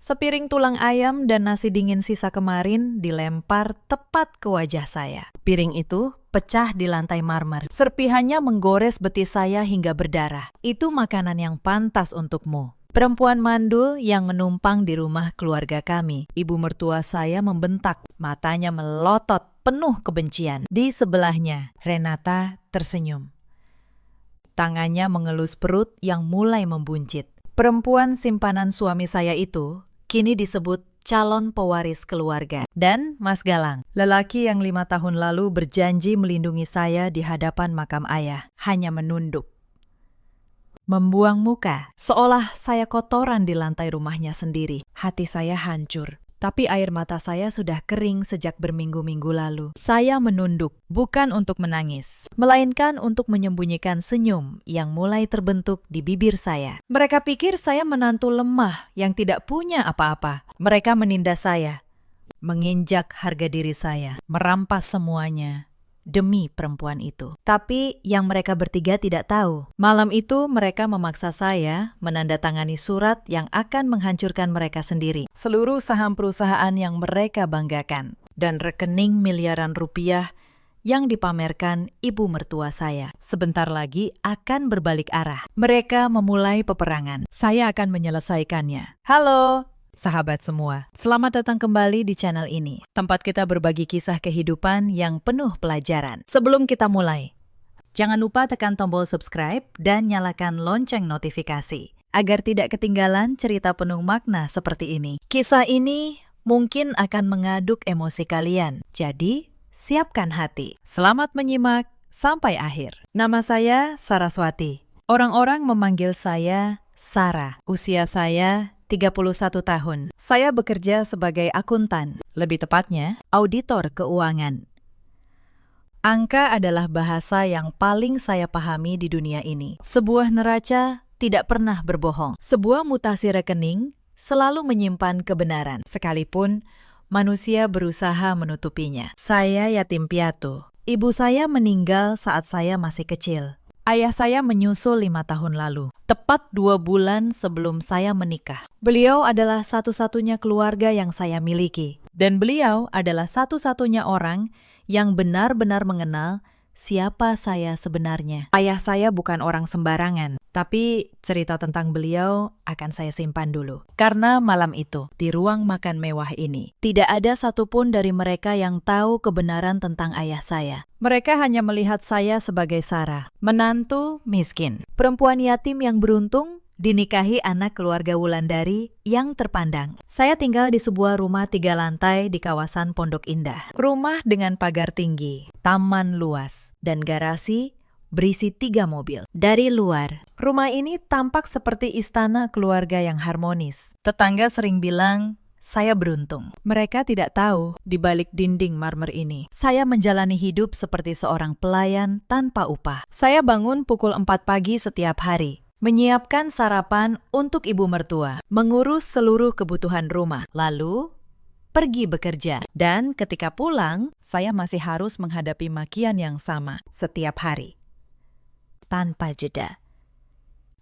Sepiring tulang ayam dan nasi dingin sisa kemarin dilempar tepat ke wajah saya. Piring itu pecah di lantai marmer. Serpihannya menggores betis saya hingga berdarah. Itu makanan yang pantas untukmu. Perempuan mandul yang menumpang di rumah keluarga kami. Ibu mertua saya membentak, matanya melotot penuh kebencian. Di sebelahnya, Renata tersenyum. Tangannya mengelus perut yang mulai membuncit. Perempuan simpanan suami saya itu kini disebut calon pewaris keluarga. Dan Mas Galang, lelaki yang 5 tahun lalu berjanji melindungi saya di hadapan makam ayah, hanya menunduk. Membuang muka, seolah saya kotoran di lantai rumahnya sendiri. Hati saya hancur, tapi air mata saya sudah kering sejak berminggu-minggu lalu. Saya menunduk, bukan untuk menangis, melainkan untuk menyembunyikan senyum yang mulai terbentuk di bibir saya. Mereka pikir saya menantu lemah yang tidak punya apa-apa. Mereka menindas saya, menginjak harga diri saya, merampas semuanya demi perempuan itu. Tapi yang mereka bertiga tidak tahu. Malam itu mereka memaksa saya menandatangani surat yang akan menghancurkan mereka sendiri. Seluruh saham perusahaan yang mereka banggakan. Dan rekening miliaran rupiah yang dipamerkan ibu mertua saya. Sebentar lagi akan berbalik arah. Mereka memulai peperangan. Saya akan menyelesaikannya. Halo! Sahabat semua, selamat datang kembali di channel ini, tempat kita berbagi kisah kehidupan yang penuh pelajaran. Sebelum kita mulai, jangan lupa tekan tombol subscribe dan nyalakan lonceng notifikasi, agar tidak ketinggalan cerita penuh makna seperti ini. Kisah ini mungkin akan mengaduk emosi kalian, jadi siapkan hati. Selamat menyimak sampai akhir. Nama saya Saraswati. Orang-orang memanggil saya Sarah. Usia saya 31 tahun. Saya bekerja sebagai akuntan, lebih tepatnya auditor keuangan. Angka adalah bahasa yang paling saya pahami di dunia ini. Sebuah neraca tidak pernah berbohong. Sebuah mutasi rekening selalu menyimpan kebenaran, sekalipun manusia berusaha menutupinya. Saya yatim piatu. Ibu saya meninggal saat saya masih kecil. Ayah saya menyusul 5 tahun lalu, tepat 2 bulan sebelum saya menikah. Beliau adalah satu-satunya keluarga yang saya miliki. Dan beliau adalah satu-satunya orang yang benar-benar mengenal siapa saya sebenarnya. Ayah saya bukan orang sembarangan, tapi cerita tentang beliau akan saya simpan dulu. Karena malam itu, di ruang makan mewah ini, tidak ada satupun dari mereka yang tahu kebenaran tentang ayah saya. Mereka hanya melihat saya sebagai Sarah, menantu miskin, perempuan yatim yang beruntung, dinikahi anak keluarga Wulandari yang terpandang. Saya tinggal di sebuah rumah 3 lantai di kawasan Pondok Indah. Rumah dengan pagar tinggi, taman luas, dan garasi berisi 3 mobil. Dari luar, rumah ini tampak seperti istana keluarga yang harmonis. Tetangga sering bilang, saya beruntung. Mereka tidak tahu di balik dinding marmer ini, saya menjalani hidup seperti seorang pelayan tanpa upah. Saya bangun pukul 4 pagi setiap hari, menyiapkan sarapan untuk ibu mertua, mengurus seluruh kebutuhan rumah, lalu pergi bekerja. Dan ketika pulang, saya masih harus menghadapi makian yang sama setiap hari, tanpa jeda.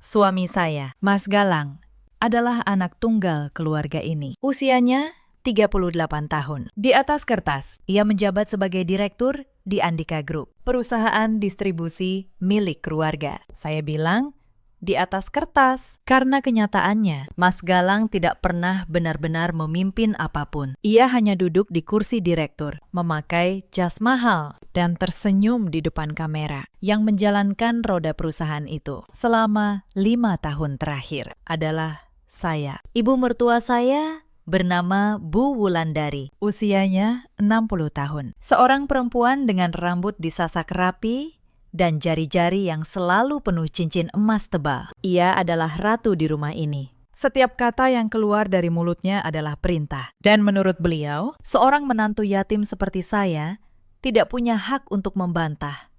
Suami saya, Mas Galang, adalah anak tunggal keluarga ini. Usianya 38 tahun. Di atas kertas, ia menjabat sebagai direktur di Andika Group, perusahaan distribusi milik keluarga. Saya bilang, di atas kertas, karena kenyataannya, Mas Galang tidak pernah benar-benar memimpin apapun. Ia hanya duduk di kursi direktur, memakai jas mahal, dan tersenyum di depan kamera. Yang menjalankan roda perusahaan itu selama 5 tahun terakhir adalah saya. Ibu mertua saya bernama Bu Wulandari. Usianya 60 tahun. Seorang perempuan dengan rambut disasak rapi dan jari-jari yang selalu penuh cincin emas tebal. Ia adalah ratu di rumah ini. Setiap kata yang keluar dari mulutnya adalah perintah. Dan menurut beliau, seorang menantu yatim seperti saya tidak punya hak untuk membantah.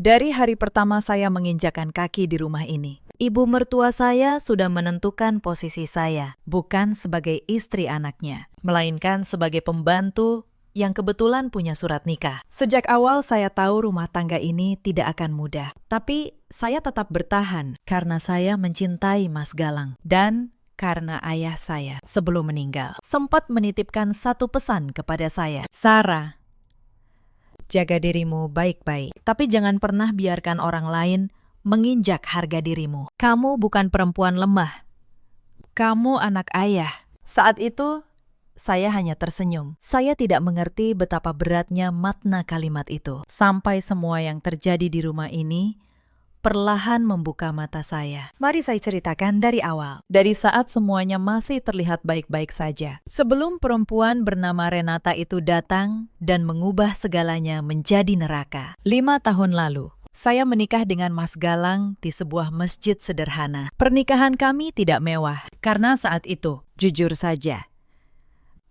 Dari hari pertama saya menginjakkan kaki di rumah ini, ibu mertua saya sudah menentukan posisi saya, bukan sebagai istri anaknya, melainkan sebagai pembantu yang kebetulan punya surat nikah. Sejak awal saya tahu rumah tangga ini tidak akan mudah. Tapi saya tetap bertahan karena saya mencintai Mas Galang. Dan karena ayah saya sebelum meninggal sempat menitipkan satu pesan kepada saya. Sarah, jaga dirimu baik-baik, tapi jangan pernah biarkan orang lain menginjak harga dirimu. Kamu bukan perempuan lemah. Kamu anak ayah. Saat itu, saya hanya tersenyum. Saya tidak mengerti betapa beratnya makna kalimat itu. Sampai semua yang terjadi di rumah ini perlahan membuka mata saya. Mari saya ceritakan dari awal. Dari saat semuanya masih terlihat baik-baik saja. Sebelum perempuan bernama Renata itu datang dan mengubah segalanya menjadi neraka. 5 tahun lalu, saya menikah dengan Mas Galang di sebuah masjid sederhana. Pernikahan kami tidak mewah, karena saat itu, jujur saja,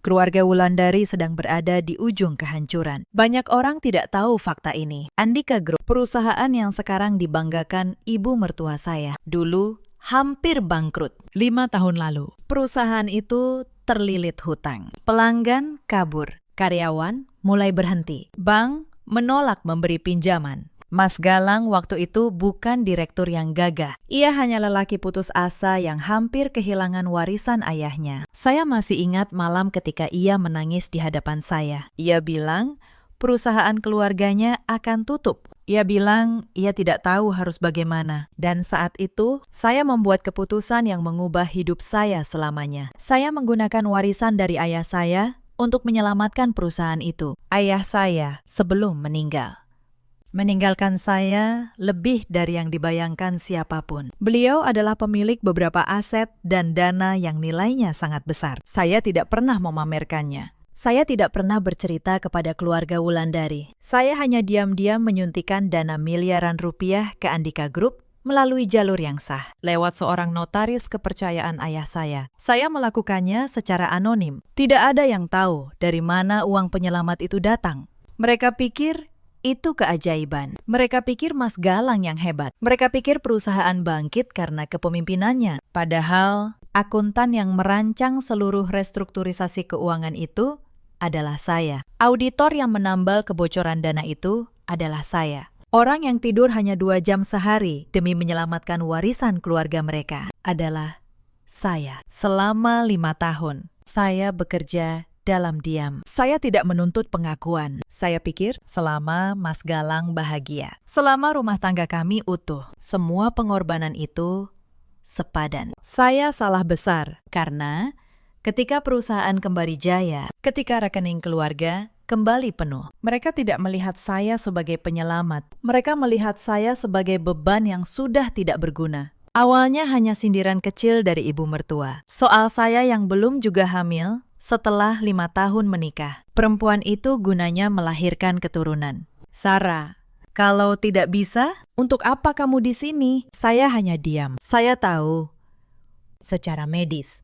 keluarga Wulandari sedang berada di ujung kehancuran. Banyak orang tidak tahu fakta ini. Andika Group, perusahaan yang sekarang dibanggakan ibu mertua saya, dulu hampir bangkrut 5 tahun lalu. Perusahaan itu terlilit hutang. Pelanggan kabur. Karyawan mulai berhenti. Bank menolak memberi pinjaman. Mas Galang waktu itu bukan direktur yang gagah. Ia hanya lelaki putus asa yang hampir kehilangan warisan ayahnya. Saya masih ingat malam ketika ia menangis di hadapan saya. Ia bilang perusahaan keluarganya akan tutup. Ia bilang ia tidak tahu harus bagaimana. Dan saat itu, saya membuat keputusan yang mengubah hidup saya selamanya. Saya menggunakan warisan dari ayah saya untuk menyelamatkan perusahaan itu. Ayah saya sebelum meninggal meninggalkan saya lebih dari yang dibayangkan siapapun. Beliau adalah pemilik beberapa aset dan dana yang nilainya sangat besar. Saya tidak pernah memamerkannya. Saya tidak pernah bercerita kepada keluarga Wulandari. Saya hanya diam-diam menyuntikkan dana miliaran rupiah ke Andika Group melalui jalur yang sah, lewat seorang notaris kepercayaan ayah saya. Saya melakukannya secara anonim. Tidak ada yang tahu dari mana uang penyelamat itu datang. Mereka pikir itu keajaiban. Mereka pikir Mas Galang yang hebat. Mereka pikir perusahaan bangkit karena kepemimpinannya. Padahal, akuntan yang merancang seluruh restrukturisasi keuangan itu adalah saya. Auditor yang menambal kebocoran dana itu adalah saya. Orang yang tidur hanya 2 jam sehari demi menyelamatkan warisan keluarga mereka adalah saya. Selama 5 tahun, saya bekerja dalam diam. Saya tidak menuntut pengakuan. Saya pikir selama Mas Galang bahagia, selama rumah tangga kami utuh, semua pengorbanan itu sepadan. Saya salah besar karena ketika perusahaan kembali jaya, ketika rekening keluarga kembali penuh, mereka tidak melihat saya sebagai penyelamat. Mereka melihat saya sebagai beban yang sudah tidak berguna. Awalnya hanya sindiran kecil dari ibu mertua. Soal saya yang belum juga hamil, setelah 5 tahun menikah, perempuan itu gunanya melahirkan keturunan. Sarah, kalau tidak bisa, untuk apa kamu di sini? Saya hanya diam. Saya tahu, secara medis,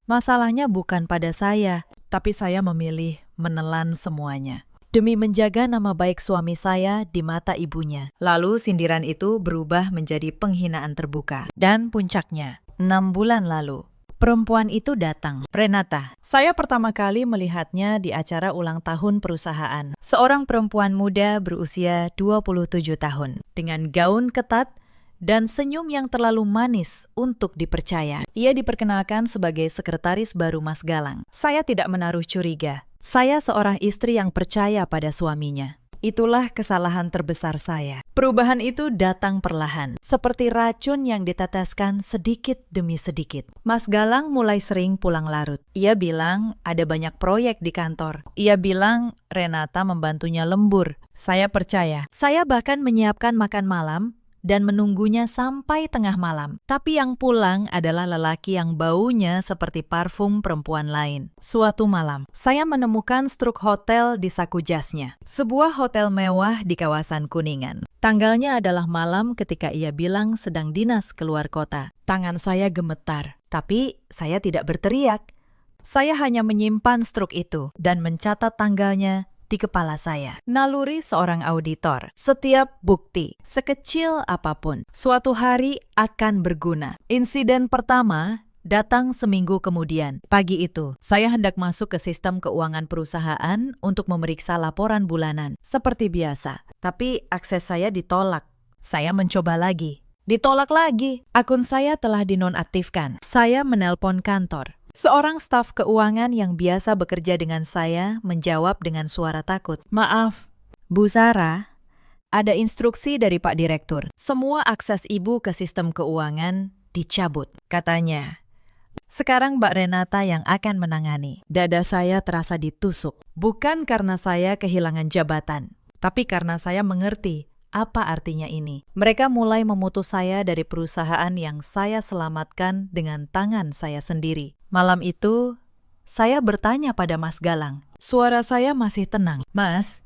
masalahnya bukan pada saya, tapi saya memilih menelan semuanya. Demi menjaga nama baik suami saya di mata ibunya. Lalu sindiran itu berubah menjadi penghinaan terbuka. Dan puncaknya, 6 bulan lalu, perempuan itu datang, Renata. Saya pertama kali melihatnya di acara ulang tahun perusahaan. Seorang perempuan muda berusia 27 tahun, dengan gaun ketat dan senyum yang terlalu manis untuk dipercaya. Ia diperkenalkan sebagai sekretaris baru Mas Galang. Saya tidak menaruh curiga. Saya seorang istri yang percaya pada suaminya. Itulah kesalahan terbesar saya. Perubahan itu datang perlahan, seperti racun yang diteteskan sedikit demi sedikit. Mas Galang mulai sering pulang larut. Ia bilang ada banyak proyek di kantor. Ia bilang Renata membantunya lembur. Saya percaya. Saya bahkan menyiapkan makan malam dan menunggunya sampai tengah malam. Tapi yang pulang adalah lelaki yang baunya seperti parfum perempuan lain. Suatu malam, saya menemukan struk hotel di saku jasnya. Sebuah hotel mewah di kawasan Kuningan. Tanggalnya adalah malam ketika ia bilang sedang dinas keluar kota. Tangan saya gemetar, tapi saya tidak berteriak. Saya hanya menyimpan struk itu dan mencatat tanggalnya di kepala saya. Naluri seorang auditor, setiap bukti, sekecil apapun, suatu hari akan berguna. Insiden pertama datang seminggu kemudian. Pagi itu, saya hendak masuk ke sistem keuangan perusahaan untuk memeriksa laporan bulanan. Seperti biasa, tapi akses saya ditolak. Saya mencoba lagi. Ditolak lagi. Akun saya telah dinonaktifkan. Saya menelpon kantor. Seorang staf keuangan yang biasa bekerja dengan saya menjawab dengan suara takut. Maaf, Bu Sarah, ada instruksi dari Pak Direktur. Semua akses Ibu ke sistem keuangan dicabut, katanya. Sekarang Mbak Renata yang akan menangani. Dada saya terasa ditusuk. Bukan karena saya kehilangan jabatan, tapi karena saya mengerti apa artinya ini. Mereka mulai memutus saya dari perusahaan yang saya selamatkan dengan tangan saya sendiri. Malam itu, saya bertanya pada Mas Galang. Suara saya masih tenang. Mas,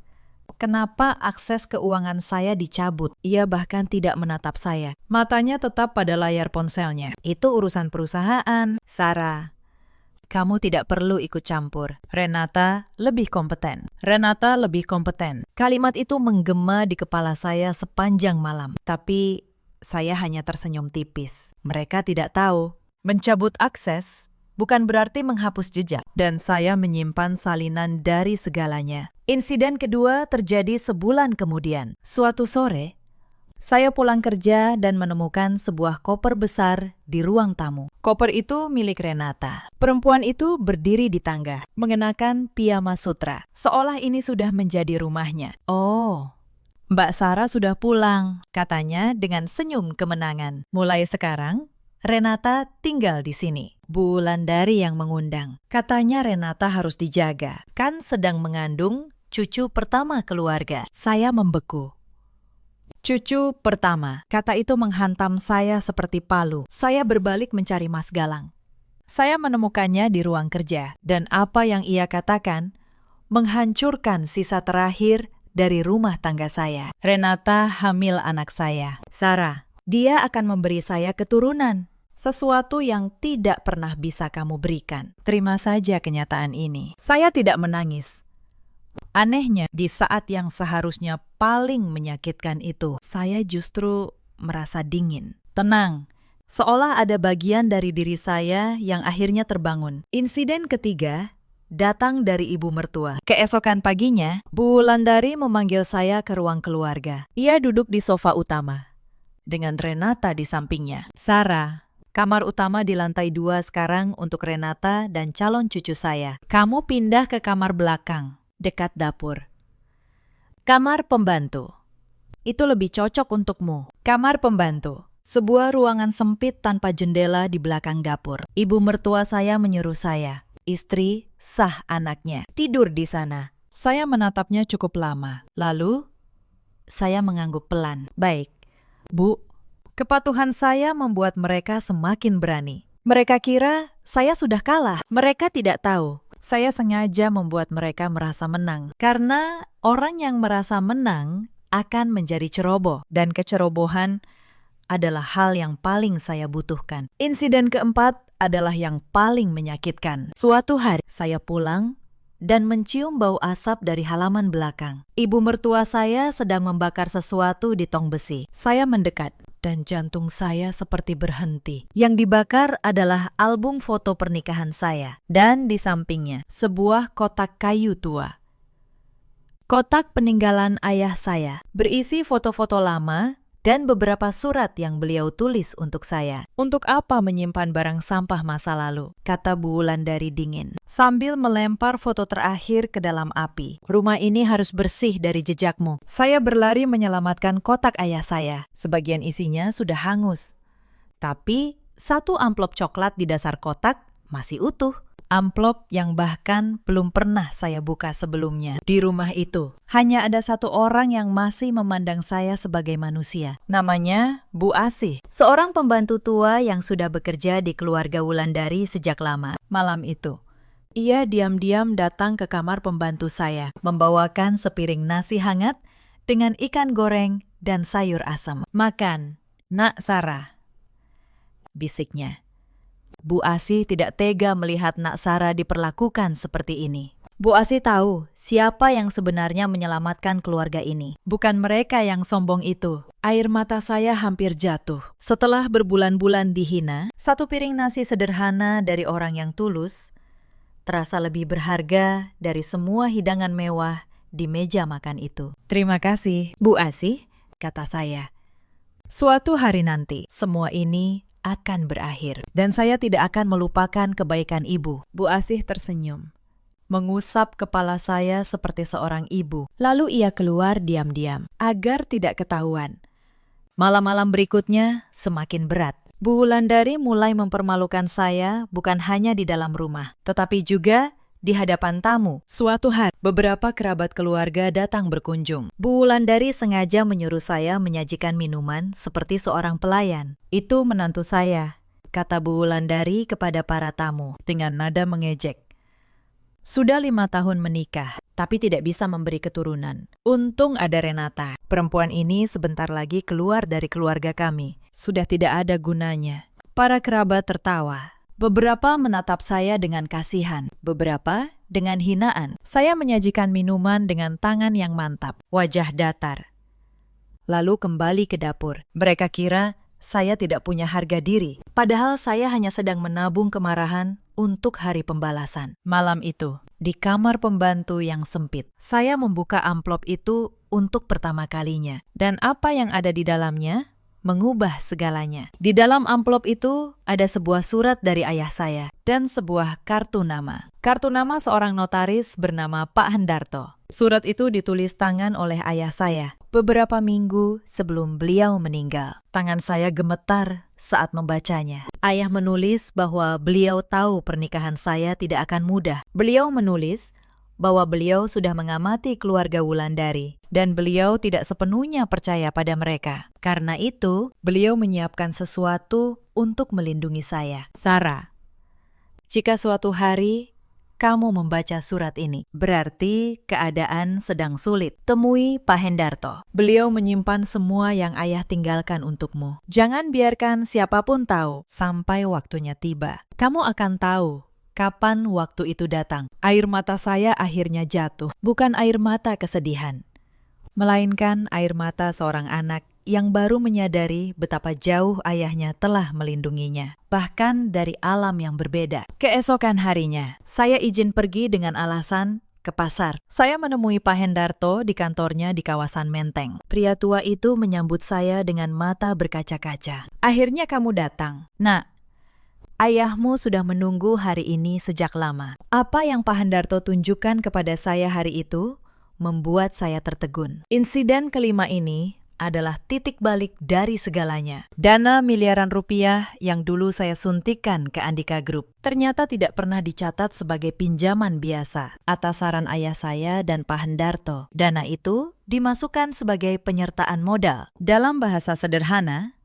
kenapa akses keuangan saya dicabut? Ia bahkan tidak menatap saya. Matanya tetap pada layar ponselnya. Itu urusan perusahaan. Sarah, kamu tidak perlu ikut campur. Renata lebih kompeten. Renata lebih kompeten. Kalimat itu menggema di kepala saya sepanjang malam. Tapi saya hanya tersenyum tipis. Mereka tidak tahu. Mencabut akses bukan berarti menghapus jejak. Dan saya menyimpan salinan dari segalanya. Insiden kedua terjadi sebulan kemudian. Suatu sore, saya pulang kerja dan menemukan sebuah koper besar di ruang tamu. Koper itu milik Renata. Perempuan itu berdiri di tangga, mengenakan piyama sutra, seolah ini sudah menjadi rumahnya. Oh, Mbak Sarah sudah pulang, katanya dengan senyum kemenangan. Mulai sekarang, Renata tinggal di sini. Bu Wulandari yang mengundang. Katanya Renata harus dijaga, kan sedang mengandung cucu pertama keluarga. Saya membeku. Cucu pertama. Kata itu menghantam saya seperti palu. Saya berbalik mencari Mas Galang. Saya menemukannya di ruang kerja. Dan apa yang ia katakan menghancurkan sisa terakhir dari rumah tangga saya. Renata hamil anak saya. Sarah, dia akan memberi saya keturunan. Sesuatu yang tidak pernah bisa kamu berikan. Terima saja kenyataan ini. Saya tidak menangis. Anehnya, di saat yang seharusnya paling menyakitkan itu, saya justru merasa dingin. Tenang, seolah ada bagian dari diri saya yang akhirnya terbangun. Insiden ketiga datang dari ibu mertua. Keesokan paginya, Bu Wulandari memanggil saya ke ruang keluarga. Ia duduk di sofa utama, dengan Renata di sampingnya. Sarah, kamar utama di lantai 2 sekarang untuk Renata dan calon cucu saya. Kamu pindah ke kamar belakang, dekat dapur. Kamar pembantu. Itu lebih cocok untukmu. Kamar pembantu. Sebuah ruangan sempit tanpa jendela di belakang dapur. Ibu mertua saya menyuruh saya, istri sah anaknya, tidur di sana. Saya menatapnya cukup lama. Lalu, saya mengangguk pelan. Baik, Bu. Kepatuhan saya membuat mereka semakin berani. Mereka kira saya sudah kalah. Mereka tidak tahu. Saya sengaja membuat mereka merasa menang. Karena orang yang merasa menang akan menjadi ceroboh. Dan kecerobohan adalah hal yang paling saya butuhkan. Insiden keempat adalah yang paling menyakitkan. Suatu hari, saya pulang dan mencium bau asap dari halaman belakang. Ibu mertua saya sedang membakar sesuatu di tong besi. Saya mendekat, dan jantung saya seperti berhenti. Yang dibakar adalah album foto pernikahan saya. Dan di sampingnya, sebuah kotak kayu tua. Kotak peninggalan ayah saya, berisi foto-foto lama dan beberapa surat yang beliau tulis untuk saya. Untuk apa menyimpan barang sampah masa lalu? Kata Bu Wulandari dingin, sambil melempar foto terakhir ke dalam api. Rumah ini harus bersih dari jejakmu. Saya berlari menyelamatkan kotak ayah saya. Sebagian isinya sudah hangus. Tapi satu amplop coklat di dasar kotak masih utuh. Amplop yang bahkan belum pernah saya buka sebelumnya. Di rumah itu, hanya ada satu orang yang masih memandang saya sebagai manusia. Namanya Bu Asih, seorang pembantu tua yang sudah bekerja di keluarga Wulandari sejak lama. Malam itu, ia diam-diam datang ke kamar pembantu saya, membawakan sepiring nasi hangat dengan ikan goreng dan sayur asam. Makan, Nak Sarah, bisiknya. Bu Asih tidak tega melihat Nak Sarah diperlakukan seperti ini. Bu Asih tahu siapa yang sebenarnya menyelamatkan keluarga ini. Bukan mereka yang sombong itu. Air mata saya hampir jatuh. Setelah berbulan-bulan dihina, satu piring nasi sederhana dari orang yang tulus terasa lebih berharga dari semua hidangan mewah di meja makan itu. Terima kasih, Bu Asih, kata saya. Suatu hari nanti, semua ini akan berakhir. Dan saya tidak akan melupakan kebaikan ibu. Bu Asih tersenyum, mengusap kepala saya seperti seorang ibu. Lalu ia keluar diam-diam, agar tidak ketahuan. Malam-malam berikutnya semakin berat. Bu Wulandari mulai mempermalukan saya bukan hanya di dalam rumah, tetapi juga di hadapan tamu. Suatu hari, beberapa kerabat keluarga datang berkunjung. Bu Wulandari sengaja menyuruh saya menyajikan minuman seperti seorang pelayan. Itu menantu saya, kata Bu Wulandari kepada para tamu dengan nada mengejek. Sudah 5 tahun menikah, tapi tidak bisa memberi keturunan. Untung ada Renata. Perempuan ini sebentar lagi keluar dari keluarga kami. Sudah tidak ada gunanya. Para kerabat tertawa. Beberapa menatap saya dengan kasihan, beberapa dengan hinaan. Saya menyajikan minuman dengan tangan yang mantap, wajah datar. Lalu kembali ke dapur. Mereka kira saya tidak punya harga diri, padahal saya hanya sedang menabung kemarahan untuk hari pembalasan. Malam itu, di kamar pembantu yang sempit, saya membuka amplop itu untuk pertama kalinya. Dan apa yang ada di dalamnya mengubah segalanya. Di dalam amplop itu ada sebuah surat dari ayah saya dan sebuah kartu nama. Kartu nama seorang notaris bernama Pak Hendarto. Surat itu ditulis tangan oleh ayah saya beberapa minggu sebelum beliau meninggal. Tangan saya gemetar saat membacanya. Ayah menulis bahwa beliau tahu pernikahan saya tidak akan mudah. Beliau menulis bahwa beliau sudah mengamati keluarga Wulandari dan beliau tidak sepenuhnya percaya pada mereka. Karena itu, beliau menyiapkan sesuatu untuk melindungi saya. Sarah, jika suatu hari kamu membaca surat ini, berarti keadaan sedang sulit. Temui Pak Hendarto. Beliau menyimpan semua yang ayah tinggalkan untukmu. Jangan biarkan siapapun tahu sampai waktunya tiba. Kamu akan tahu kapan waktu itu datang. Air mata saya akhirnya jatuh. Bukan air mata kesedihan, melainkan air mata seorang anak yang baru menyadari betapa jauh ayahnya telah melindunginya, bahkan dari alam yang berbeda. Keesokan harinya, saya izin pergi dengan alasan ke pasar. Saya menemui Pak Hendarto di kantornya di kawasan Menteng. Pria tua itu menyambut saya dengan mata berkaca-kaca. Akhirnya kamu datang. Nak, ayahmu sudah menunggu hari ini sejak lama. Apa yang Pak Hendarto tunjukkan kepada saya hari itu membuat saya tertegun. Insiden kelima ini adalah titik balik dari segalanya. Dana miliaran rupiah yang dulu saya suntikan ke Andika Group ternyata tidak pernah dicatat sebagai pinjaman biasa. Atas saran ayah saya dan Pak Hendarto, dana itu dimasukkan sebagai penyertaan modal. Dalam bahasa sederhana,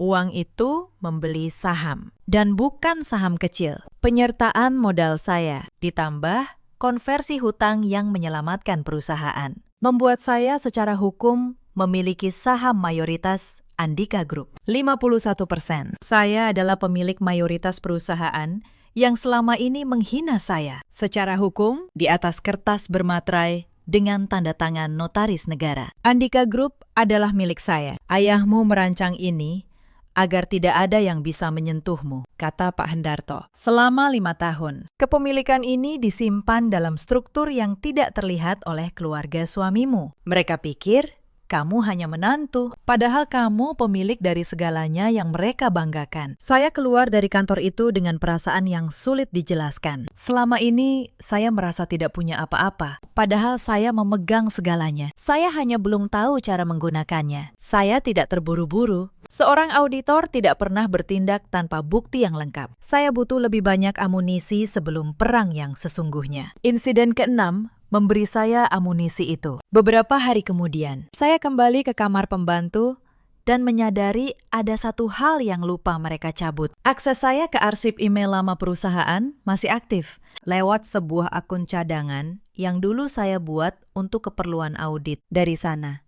uang itu membeli saham. Dan bukan saham kecil. Penyertaan modal saya ditambah konversi hutang yang menyelamatkan perusahaan membuat saya secara hukum memiliki saham mayoritas Andika Group. 51%. Saya adalah pemilik mayoritas perusahaan yang selama ini menghina saya. Secara hukum, di atas kertas bermaterai dengan tanda tangan notaris negara. Andika Group adalah milik saya. Ayahmu merancang ini agar tidak ada yang bisa menyentuhmu, kata Pak Hendarto. Selama 5 tahun, kepemilikan ini disimpan dalam struktur yang tidak terlihat oleh keluarga suamimu. Mereka pikir kamu hanya menantu, padahal kamu pemilik dari segalanya yang mereka banggakan. Saya keluar dari kantor itu dengan perasaan yang sulit dijelaskan. Selama ini, saya merasa tidak punya apa-apa, padahal saya memegang segalanya. Saya hanya belum tahu cara menggunakannya. Saya tidak terburu-buru. Seorang auditor tidak pernah bertindak tanpa bukti yang lengkap. Saya butuh lebih banyak amunisi sebelum perang yang sesungguhnya. Insiden ke-6 memberi saya amunisi itu. Beberapa hari kemudian, saya kembali ke kamar pembantu dan menyadari ada satu hal yang lupa mereka cabut. Akses saya ke arsip email lama perusahaan masih aktif lewat sebuah akun cadangan yang dulu saya buat untuk keperluan audit. Dari sana,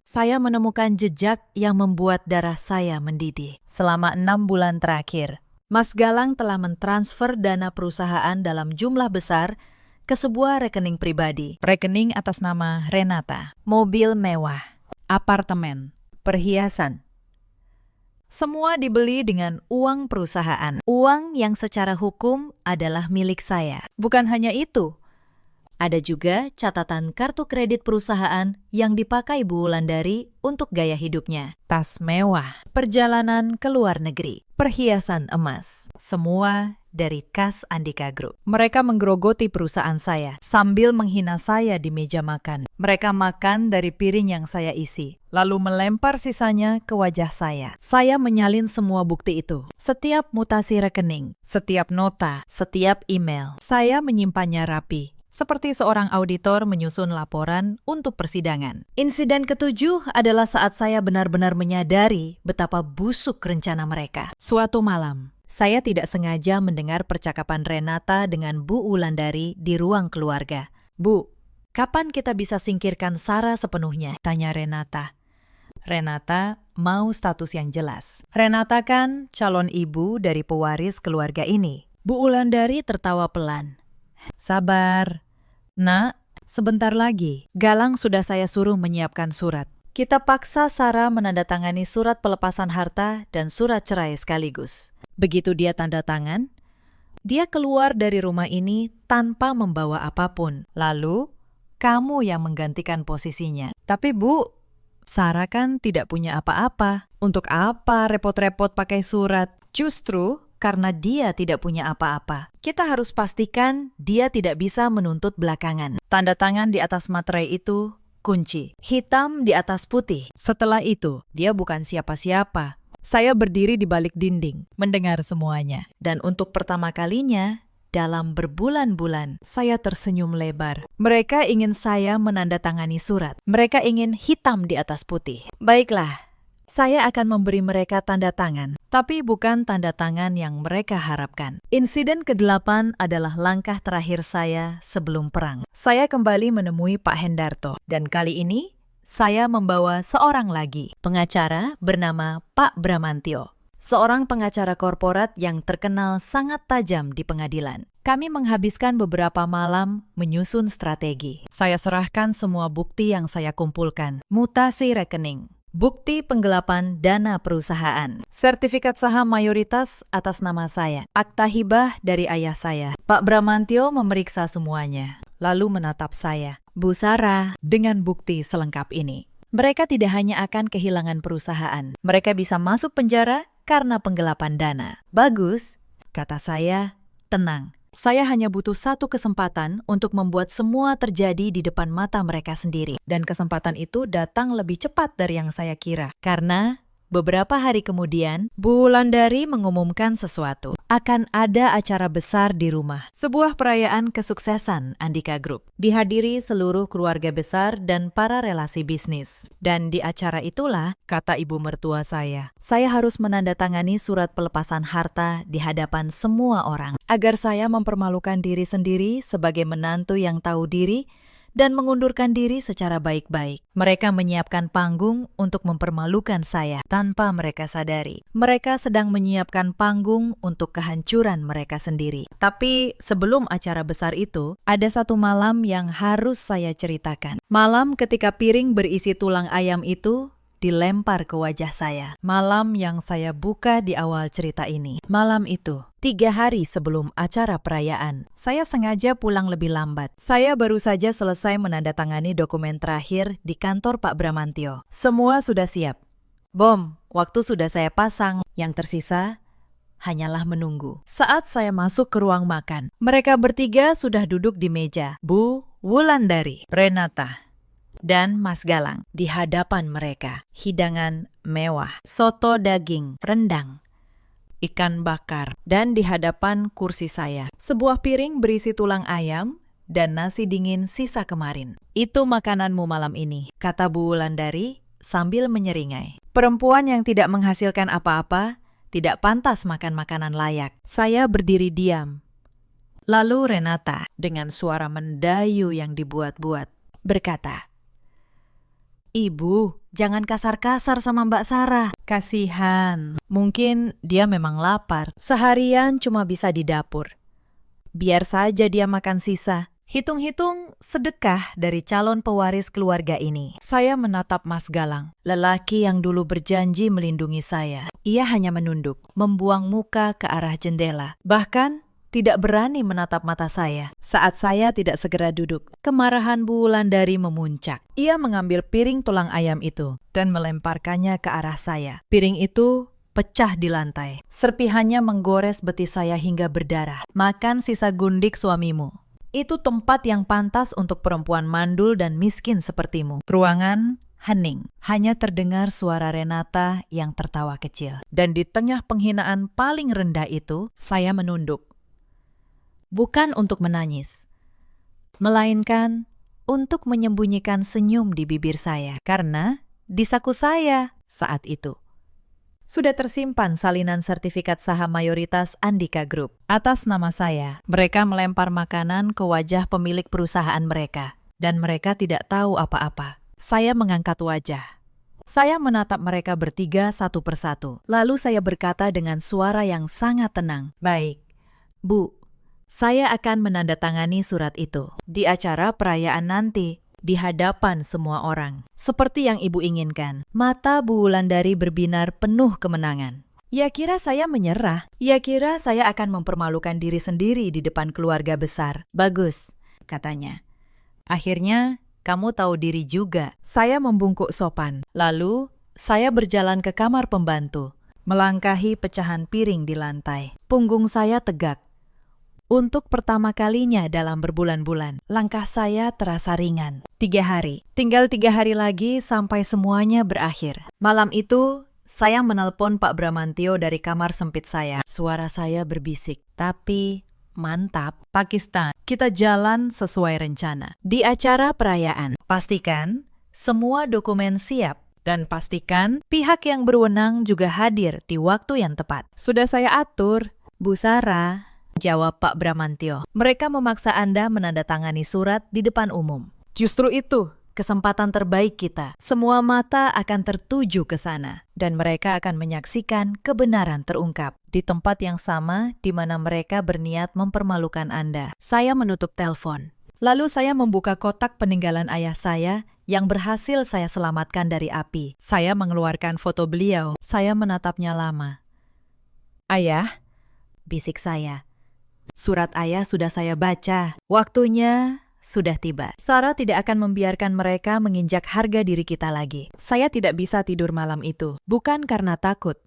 saya menemukan jejak yang membuat darah saya mendidih. Selama 6 bulan terakhir, Mas Galang telah mentransfer dana perusahaan dalam jumlah besar ke sebuah rekening pribadi. Rekening atas nama Renata. Mobil mewah, apartemen, perhiasan. Semua dibeli dengan uang perusahaan. Uang yang secara hukum adalah milik saya. Bukan hanya itu, Ada juga catatan kartu kredit perusahaan yang dipakai Bu Wulandari untuk gaya hidupnya. Tas mewah, perjalanan ke luar negeri, perhiasan emas, semua dari kas Andika Group. Mereka menggerogoti perusahaan saya sambil menghina saya di meja makan. Mereka makan dari piring yang saya isi, lalu melempar sisanya ke wajah saya. Saya menyalin semua bukti itu. Setiap mutasi rekening, setiap nota, setiap email, saya menyimpannya rapi. Seperti seorang auditor menyusun laporan untuk persidangan. Insiden ketujuh adalah saat saya benar-benar menyadari betapa busuk rencana mereka. Suatu malam, saya tidak sengaja mendengar percakapan Renata dengan Bu Wulandari di ruang keluarga. "Bu, kapan kita bisa singkirkan Sarah sepenuhnya?" tanya Renata. Renata mau status yang jelas. Renata kan calon ibu dari pewaris keluarga ini. Bu Wulandari tertawa pelan. "Sabar, Nak, sebentar lagi. Galang sudah saya suruh menyiapkan surat. Kita paksa Sarah menandatangani surat pelepasan harta dan surat cerai sekaligus. Begitu dia tanda tangan, dia keluar dari rumah ini tanpa membawa apapun. Lalu, kamu yang menggantikan posisinya." "Tapi Bu, Sarah kan tidak punya apa-apa. Untuk apa repot-repot pakai surat?" "Justru karena dia tidak punya apa-apa, kita harus pastikan dia tidak bisa menuntut belakangan. Tanda tangan di atas materai itu kunci, hitam di atas putih. Setelah itu, dia bukan siapa-siapa." Saya berdiri di balik dinding, mendengar semuanya. Dan untuk pertama kalinya, dalam berbulan-bulan, saya tersenyum lebar. Mereka ingin saya menandatangani surat. Mereka ingin hitam di atas putih. Baiklah, saya akan memberi mereka tanda tangan, tapi bukan tanda tangan yang mereka harapkan. Insiden ke-8 adalah langkah terakhir saya sebelum perang. Saya kembali menemui Pak Hendarto, dan kali ini saya membawa seorang lagi, pengacara bernama Pak Bramantio. Seorang pengacara korporat yang terkenal sangat tajam di pengadilan. Kami menghabiskan beberapa malam menyusun strategi. Saya serahkan semua bukti yang saya kumpulkan. Mutasi rekening, bukti penggelapan dana perusahaan, sertifikat saham mayoritas atas nama saya, akta hibah dari ayah saya. Pak Bramantio memeriksa semuanya, lalu menatap saya. "Bu Sarah, dengan bukti selengkap ini, mereka tidak hanya akan kehilangan perusahaan, mereka bisa masuk penjara karena penggelapan dana." "Bagus," kata saya, "tenang. Saya hanya butuh satu kesempatan untuk membuat semua terjadi di depan mata mereka sendiri. Dan kesempatan itu datang lebih cepat dari yang saya kira. Karena beberapa hari kemudian, Bu Wulandari mengumumkan sesuatu. Akan ada acara besar di rumah. Sebuah perayaan kesuksesan Andika Group. Dihadiri seluruh keluarga besar dan para relasi bisnis. Dan di acara itulah, kata ibu mertua saya harus menandatangani surat pelepasan harta di hadapan semua orang. Agar saya mempermalukan diri sendiri sebagai menantu yang tahu diri dan mengundurkan diri secara baik-baik. Mereka menyiapkan panggung untuk mempermalukan saya tanpa mereka sadari. Mereka sedang menyiapkan panggung untuk kehancuran mereka sendiri. Tapi sebelum acara besar itu, ada satu malam yang harus saya ceritakan. Malam ketika piring berisi tulang ayam itu dilempar ke wajah saya. Malam yang saya buka di awal cerita ini. Malam itu, 3 hari sebelum acara perayaan, saya sengaja pulang lebih lambat. Saya baru saja selesai menandatangani dokumen terakhir di kantor Pak Bramantio. Semua sudah siap. Bom, waktu sudah saya pasang. Yang tersisa hanyalah menunggu. Saat saya masuk ke ruang makan, mereka bertiga sudah duduk di meja. Bu Wulandari, Renata, dan Mas Galang. Di hadapan mereka, hidangan mewah, soto daging, rendang, ikan bakar, dan di hadapan kursi saya, sebuah piring berisi tulang ayam dan nasi dingin sisa kemarin. "Itu makananmu malam ini," kata Bu Wulandari sambil menyeringai. "Perempuan yang tidak menghasilkan apa-apa tidak pantas makan makanan layak." Saya berdiri diam. Lalu Renata, dengan suara mendayu yang dibuat-buat, berkata, "Ibu, jangan kasar-kasar sama Mbak Sarah. Kasihan. Mungkin dia memang lapar. Seharian cuma bisa di dapur. Biar saja dia makan sisa. Hitung-hitung sedekah dari calon pewaris keluarga ini." Saya menatap Mas Galang, lelaki yang dulu berjanji melindungi saya. Ia hanya menunduk, membuang muka ke arah jendela. Bahkan tidak berani menatap mata saya saat saya tidak segera duduk. Kemarahan Bu Wulandari memuncak. Ia mengambil piring tulang ayam itu dan melemparkannya ke arah saya. Piring itu pecah di lantai. Serpihannya menggores betis saya hingga berdarah. Makan sisa gundik suamimu. Itu tempat yang pantas untuk perempuan mandul dan miskin sepertimu. Ruangan hening. Hanya terdengar suara Renata yang tertawa kecil. Dan di tengah penghinaan paling rendah itu, saya menunduk. Bukan untuk menangis, melainkan untuk menyembunyikan senyum di bibir saya. Karena di saku saya saat itu sudah tersimpan salinan sertifikat saham mayoritas Andika Group atas nama saya. Mereka melempar makanan ke wajah pemilik perusahaan mereka. Dan mereka tidak tahu apa-apa. Saya mengangkat wajah. Saya menatap mereka bertiga satu persatu. Lalu saya berkata dengan suara yang sangat tenang. Baik, Bu, saya akan menandatangani surat itu di acara perayaan nanti di hadapan semua orang. Seperti yang Ibu inginkan. Mata Bu Wulandari berbinar penuh kemenangan. Ia kira saya menyerah. Ia kira saya akan mempermalukan diri sendiri di depan keluarga besar. Bagus, katanya. Akhirnya, kamu tahu diri juga. Saya membungkuk sopan. Lalu, saya berjalan ke kamar pembantu, melangkahi pecahan piring di lantai. Punggung saya tegak. Untuk pertama kalinya dalam berbulan-bulan, langkah saya terasa ringan. 3 hari. Tinggal 3 hari lagi sampai semuanya berakhir. Malam itu, saya menelpon Pak Bramantio dari kamar sempit saya. Suara saya berbisik. Tapi, mantap. Pakistan, kita jalan sesuai rencana. Di acara perayaan, pastikan semua dokumen siap. Dan pastikan pihak yang berwenang juga hadir di waktu yang tepat. Sudah saya atur, Bu Sarah, jawab Pak Bramantio. Mereka memaksa Anda menandatangani surat di depan umum. Justru itu kesempatan terbaik kita. Semua mata akan tertuju ke sana. Dan mereka akan menyaksikan kebenaran terungkap. Di tempat yang sama di mana mereka berniat mempermalukan Anda. Saya menutup telepon. Lalu saya membuka kotak peninggalan ayah saya yang berhasil saya selamatkan dari api. Saya mengeluarkan foto beliau. Saya menatapnya lama. Ayah, bisik saya. Surat ayah sudah saya baca. Waktunya sudah tiba. Sarah tidak akan membiarkan mereka menginjak harga diri kita lagi. Saya tidak bisa tidur malam itu. Bukan karena takut,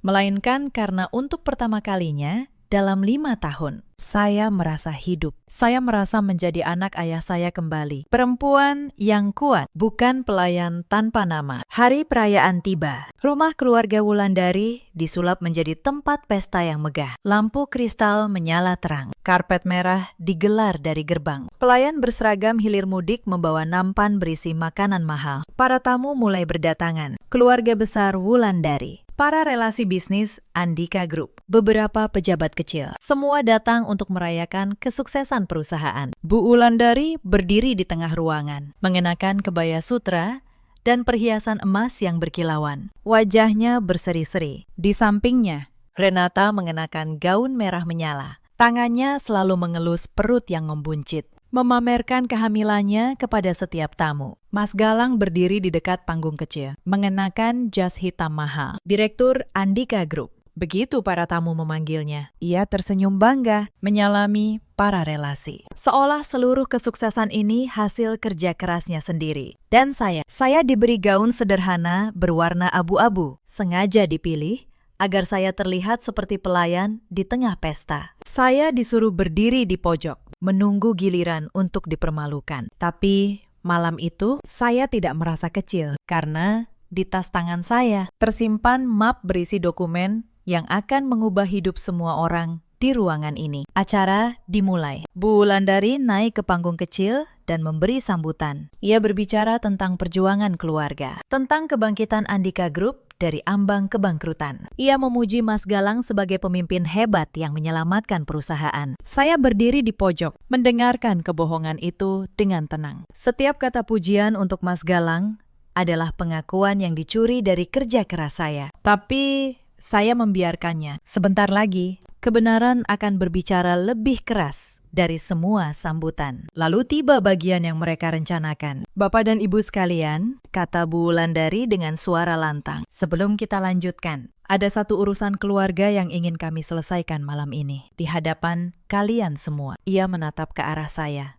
melainkan karena untuk pertama kalinya dalam 5 tahun, saya merasa hidup. Saya merasa menjadi anak ayah saya kembali. Perempuan yang kuat, bukan pelayan tanpa nama. Hari perayaan tiba. Rumah keluarga Wulandari disulap menjadi tempat pesta yang megah. Lampu kristal menyala terang. Karpet merah digelar dari gerbang. Pelayan berseragam hilir mudik membawa nampan berisi makanan mahal. Para tamu mulai berdatangan. Keluarga besar Wulandari. Para relasi bisnis Andika Group, beberapa pejabat kecil, semua datang untuk merayakan kesuksesan perusahaan. Bu Wulandari berdiri di tengah ruangan, mengenakan kebaya sutra dan perhiasan emas yang berkilauan. Wajahnya berseri-seri. Di sampingnya, Renata mengenakan gaun merah menyala. Tangannya selalu mengelus perut yang membuncit, memamerkan kehamilannya kepada setiap tamu. Mas Galang berdiri di dekat panggung kecil, mengenakan jas hitam mahal. Direktur Andika Group. Begitu para tamu memanggilnya. Ia tersenyum bangga, menyalami para relasi. Seolah seluruh kesuksesan ini hasil kerja kerasnya sendiri. Dan saya diberi gaun sederhana berwarna abu-abu. Sengaja dipilih agar saya terlihat seperti pelayan di tengah pesta. Saya disuruh berdiri di pojok, menunggu giliran untuk dipermalukan. Tapi malam itu saya tidak merasa kecil karena di tas tangan saya tersimpan map berisi dokumen yang akan mengubah hidup semua orang di ruangan ini. Acara dimulai. Bu Wulandari naik ke panggung kecil dan memberi sambutan. Ia berbicara tentang perjuangan keluarga, tentang kebangkitan Andika Group dari ambang kebangkrutan. Ia memuji Mas Galang sebagai pemimpin hebat yang menyelamatkan perusahaan. Saya berdiri di pojok, mendengarkan kebohongan itu dengan tenang. Setiap kata pujian untuk Mas Galang adalah pengakuan yang dicuri dari kerja keras saya. Tapi saya membiarkannya. Sebentar lagi, kebenaran akan berbicara lebih keras dari semua sambutan. Lalu tiba bagian yang mereka rencanakan. Bapak dan Ibu sekalian, kata Bu Wulandari dengan suara lantang. Sebelum kita lanjutkan, ada satu urusan keluarga yang ingin kami selesaikan malam ini. Di hadapan kalian semua. Ia menatap ke arah saya.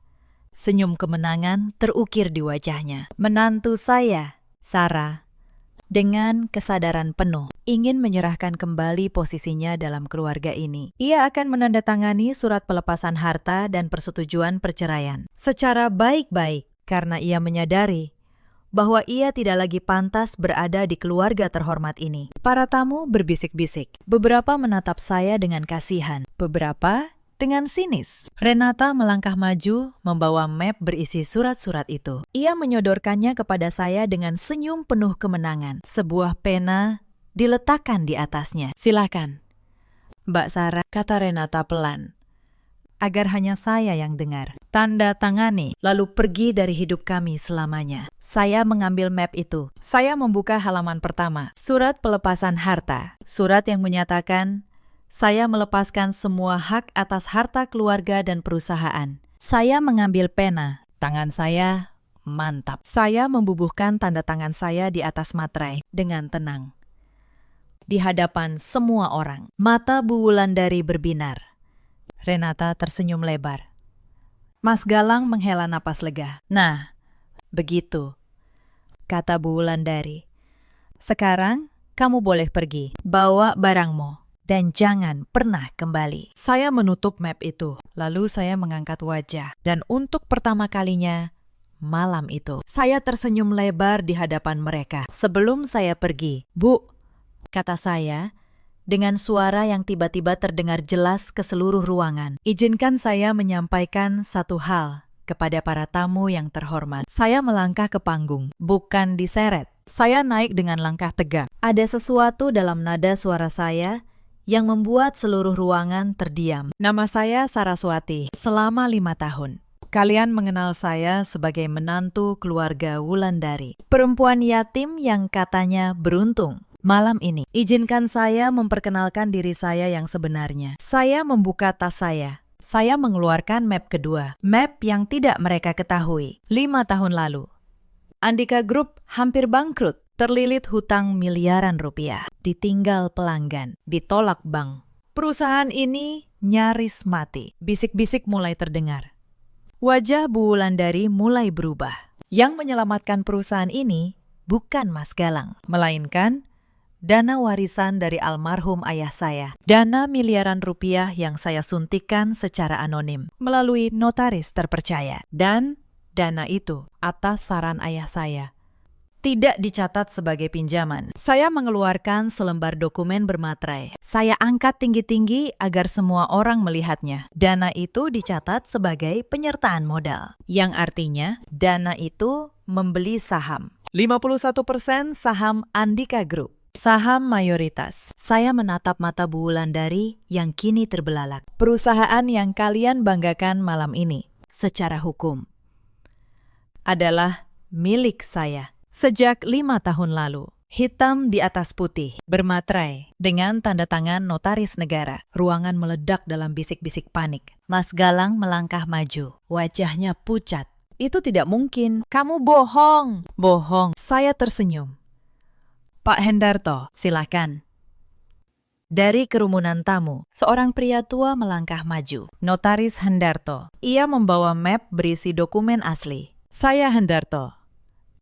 Senyum kemenangan terukir di wajahnya. Menantu saya, Sarah, dengan kesadaran penuh, ingin menyerahkan kembali posisinya dalam keluarga ini. Ia akan menandatangani surat pelepasan harta dan persetujuan perceraian secara baik-baik karena ia menyadari bahwa ia tidak lagi pantas berada di keluarga terhormat ini. Para tamu berbisik-bisik. Beberapa menatap saya dengan kasihan, beberapa dengan sinis. Renata melangkah maju, membawa map berisi surat-surat itu. Ia menyodorkannya kepada saya dengan senyum penuh kemenangan. Sebuah pena diletakkan di atasnya. Silakan, Mbak Sarah, kata Renata pelan, agar hanya saya yang dengar. Tanda tangani, lalu pergi dari hidup kami selamanya. Saya mengambil map itu. Saya membuka halaman pertama. Surat pelepasan harta. Surat yang menyatakan saya melepaskan semua hak atas harta keluarga dan perusahaan. Saya mengambil pena. Tangan saya mantap. Saya membubuhkan tanda tangan saya di atas materai dengan tenang. Di hadapan semua orang, mata Bu Wulandari berbinar. Renata tersenyum lebar. Mas Galang menghela napas lega. Nah, begitu, kata Bu Wulandari. Sekarang kamu boleh pergi. Bawa barangmu. Dan jangan pernah kembali. Saya menutup map itu. Lalu saya mengangkat wajah. Dan untuk pertama kalinya, malam itu, saya tersenyum lebar di hadapan mereka. Sebelum saya pergi, Bu, kata saya, dengan suara yang tiba-tiba terdengar jelas ke seluruh ruangan. Izinkan saya menyampaikan satu hal kepada para tamu yang terhormat. Saya melangkah ke panggung, bukan diseret. Saya naik dengan langkah tegak. Ada sesuatu dalam nada suara saya yang membuat seluruh ruangan terdiam. Nama saya Saraswati, selama 5 tahun. Kalian mengenal saya sebagai menantu keluarga Wulandari. Perempuan yatim yang katanya beruntung. Malam ini, izinkan saya memperkenalkan diri saya yang sebenarnya. Saya membuka tas saya. Saya mengeluarkan map kedua. Map yang tidak mereka ketahui. 5 tahun lalu, Andika Group hampir bangkrut. Terlilit hutang miliaran rupiah, ditinggal pelanggan, ditolak bank. Perusahaan ini nyaris mati. Bisik-bisik mulai terdengar. Wajah Bu Wulandari mulai berubah. Yang menyelamatkan perusahaan ini bukan Mas Galang, melainkan dana warisan dari almarhum ayah saya. Dana miliaran rupiah yang saya suntikkan secara anonim melalui notaris terpercaya. Dan dana itu atas saran ayah saya tidak dicatat sebagai pinjaman. Saya mengeluarkan selembar dokumen bermaterai. Saya angkat tinggi-tinggi agar semua orang melihatnya. Dana itu dicatat sebagai penyertaan modal, yang artinya dana itu membeli saham. 51% saham Andika Group, saham mayoritas. Saya menatap mata Bu Wulandari yang kini terbelalak. Perusahaan yang kalian banggakan malam ini, secara hukum, adalah milik saya. Sejak 5 tahun lalu, hitam di atas putih, bermaterai, dengan tanda tangan notaris negara. Ruangan meledak dalam bisik-bisik panik. Mas Galang melangkah maju, wajahnya pucat. Itu tidak mungkin, kamu bohong. Bohong, saya tersenyum. Pak Hendarto, silakan. Dari kerumunan tamu, seorang pria tua melangkah maju. Notaris Hendarto. Ia membawa map berisi dokumen asli. Saya Hendarto,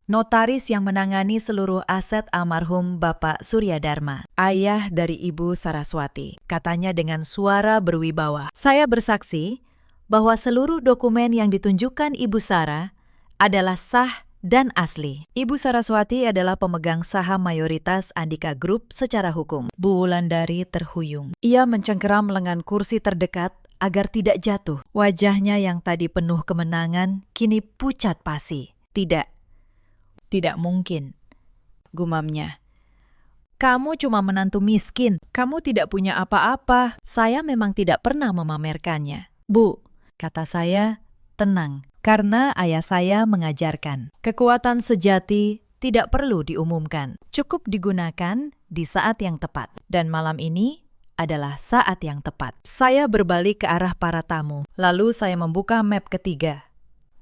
notaris yang menangani seluruh aset almarhum Bapak Surya Dharma, ayah dari Ibu Saraswati, katanya dengan suara berwibawa. Saya bersaksi bahwa seluruh dokumen yang ditunjukkan Ibu Sarah adalah sah dan asli. Ibu Saraswati adalah pemegang saham mayoritas Andika Group secara hukum. Bu Wulandari terhuyung. Ia mencengkeram lengan kursi terdekat agar tidak jatuh. Wajahnya yang tadi penuh kemenangan kini pucat pasi. Tidak mungkin, gumamnya. Kamu cuma menantu miskin, kamu tidak punya apa-apa. Saya memang tidak pernah memamerkannya. Bu, kata saya, tenang, karena ayah saya mengajarkan. Kekuatan sejati tidak perlu diumumkan, cukup digunakan di saat yang tepat. Dan malam ini, adalah saat yang tepat. Saya berbalik ke arah para tamu, lalu saya membuka map ketiga.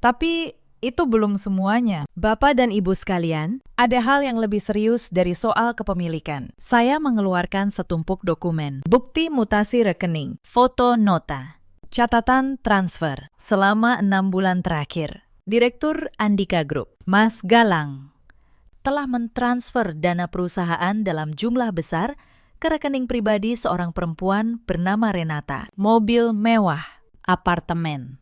Tapi itu belum semuanya. Bapak dan Ibu sekalian, ada hal yang lebih serius dari soal kepemilikan. Saya mengeluarkan setumpuk dokumen, bukti mutasi rekening, foto nota, catatan transfer selama 6 bulan terakhir. Direktur Andika Group, Mas Galang, telah mentransfer dana perusahaan dalam jumlah besar ke rekening pribadi seorang perempuan bernama Renata. Mobil mewah, apartemen,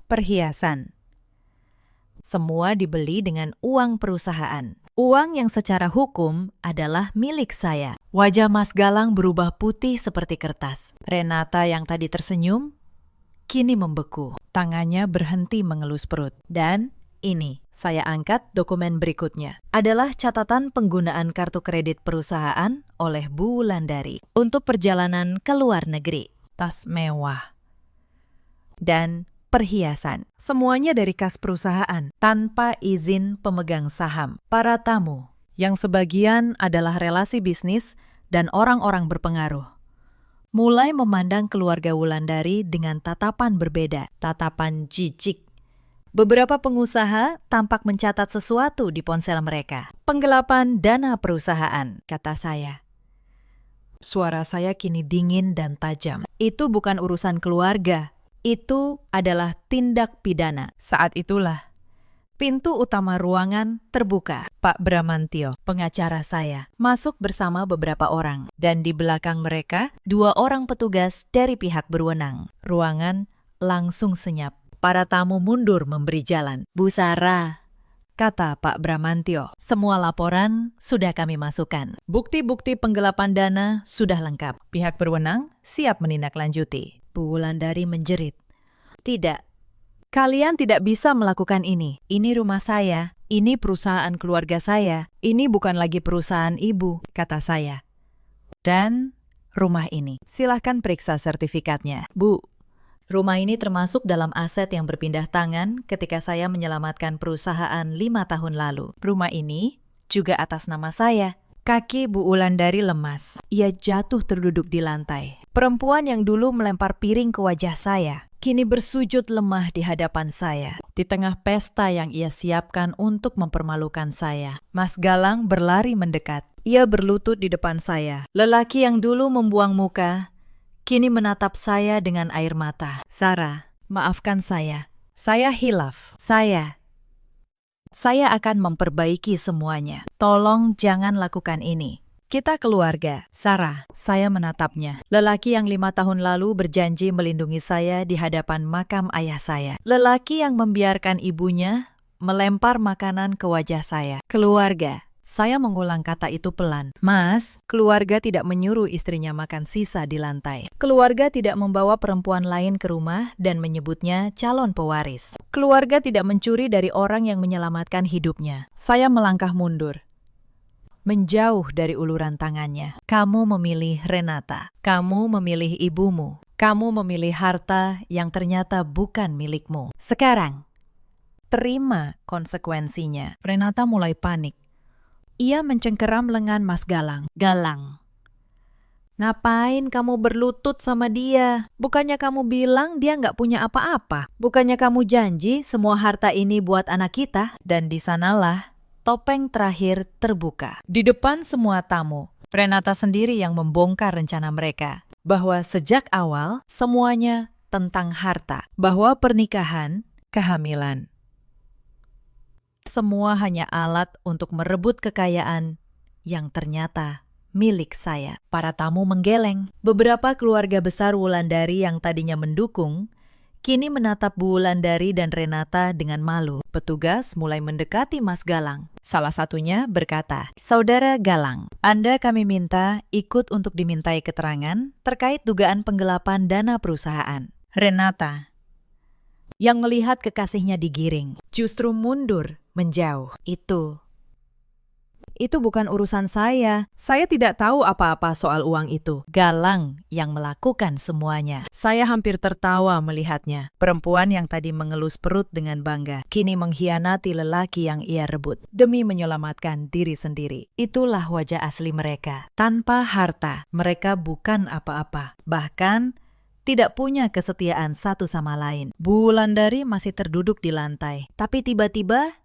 perhiasan. Semua dibeli dengan uang perusahaan. Uang yang secara hukum adalah milik saya. Wajah Mas Galang berubah putih seperti kertas. Renata yang tadi tersenyum, kini membeku. Tangannya berhenti mengelus perut. Dan ini, saya angkat dokumen berikutnya. Adalah catatan penggunaan kartu kredit perusahaan oleh Bu Wulandari untuk perjalanan ke luar negeri. Tas mewah dan perhiasan. Semuanya dari kas perusahaan, tanpa izin pemegang saham. Para tamu, yang sebagian adalah relasi bisnis dan orang-orang berpengaruh, mulai memandang keluarga Wulandari dengan tatapan berbeda, tatapan jijik. Beberapa pengusaha tampak mencatat sesuatu di ponsel mereka. Penggelapan dana perusahaan, kata saya. Suara saya kini dingin dan tajam. Itu bukan urusan keluarga. Itu adalah tindak pidana. Saat itulah, pintu utama ruangan terbuka. Pak Bramantio, pengacara saya, masuk bersama beberapa orang. Dan di belakang mereka, 2 orang petugas dari pihak berwenang. Ruangan langsung senyap. Para tamu mundur memberi jalan. Bu Sarah, kata Pak Bramantio, semua laporan sudah kami masukkan. Bukti-bukti penggelapan dana sudah lengkap. Pihak berwenang siap menindaklanjuti. Bu Wulandari menjerit. Tidak, kalian tidak bisa melakukan ini. Ini rumah saya, ini perusahaan keluarga saya, ini bukan lagi perusahaan ibu, kata saya. Dan rumah ini, silahkan periksa sertifikatnya. Bu, rumah ini termasuk dalam aset yang berpindah tangan ketika saya menyelamatkan perusahaan 5 tahun lalu. Rumah ini juga atas nama saya. Kaki Bu Wulandari lemas. Ia jatuh terduduk di lantai. Perempuan yang dulu melempar piring ke wajah saya, kini bersujud lemah di hadapan saya. Di tengah pesta yang ia siapkan untuk mempermalukan saya, Mas Galang berlari mendekat. Ia berlutut di depan saya. Lelaki yang dulu membuang muka, kini menatap saya dengan air mata. Sarah, maafkan saya. Saya hilaf. Saya akan memperbaiki semuanya. Tolong jangan lakukan ini. Kita keluarga. Sarah, saya menatapnya. Lelaki yang 5 tahun lalu berjanji melindungi saya di hadapan makam ayah saya. Lelaki yang membiarkan ibunya melempar makanan ke wajah saya. Keluarga. Saya mengulang kata itu pelan. Mas, keluarga tidak menyuruh istrinya makan sisa di lantai. Keluarga tidak membawa perempuan lain ke rumah dan menyebutnya calon pewaris. Keluarga tidak mencuri dari orang yang menyelamatkan hidupnya. Saya melangkah mundur, menjauh dari uluran tangannya. Kamu memilih Renata. Kamu memilih ibumu. Kamu memilih harta yang ternyata bukan milikmu. Sekarang, terima konsekuensinya. Renata mulai panik. Ia mencengkeram lengan Mas Galang. Galang, ngapain kamu berlutut sama dia? Bukannya kamu bilang dia nggak punya apa-apa? Bukannya kamu janji semua harta ini buat anak kita? Dan di sanalah topeng terakhir terbuka. Di depan semua tamu, Renata sendiri yang membongkar rencana mereka. Bahwa sejak awal semuanya tentang harta. Bahwa pernikahan, kehamilan, semua hanya alat untuk merebut kekayaan yang ternyata milik saya. Para tamu menggeleng. Beberapa keluarga besar Wulandari yang tadinya mendukung, kini menatap Bu Wulandari dan Renata dengan malu. Petugas mulai mendekati Mas Galang. Salah satunya berkata, Saudara Galang, Anda kami minta ikut untuk dimintai keterangan terkait dugaan penggelapan dana perusahaan. Renata, yang melihat kekasihnya digiring, justru mundur menjauh. Itu Itu bukan urusan saya. Saya tidak tahu apa-apa soal uang itu. Galang yang melakukan semuanya. Saya hampir tertawa melihatnya. Perempuan yang tadi mengelus perut dengan bangga, kini mengkhianati lelaki yang ia rebut demi menyelamatkan diri sendiri. Itulah wajah asli mereka. Tanpa harta, mereka bukan apa-apa. Bahkan tidak punya kesetiaan satu sama lain. Bu Wulandari masih terduduk di lantai. Tapi tiba-tiba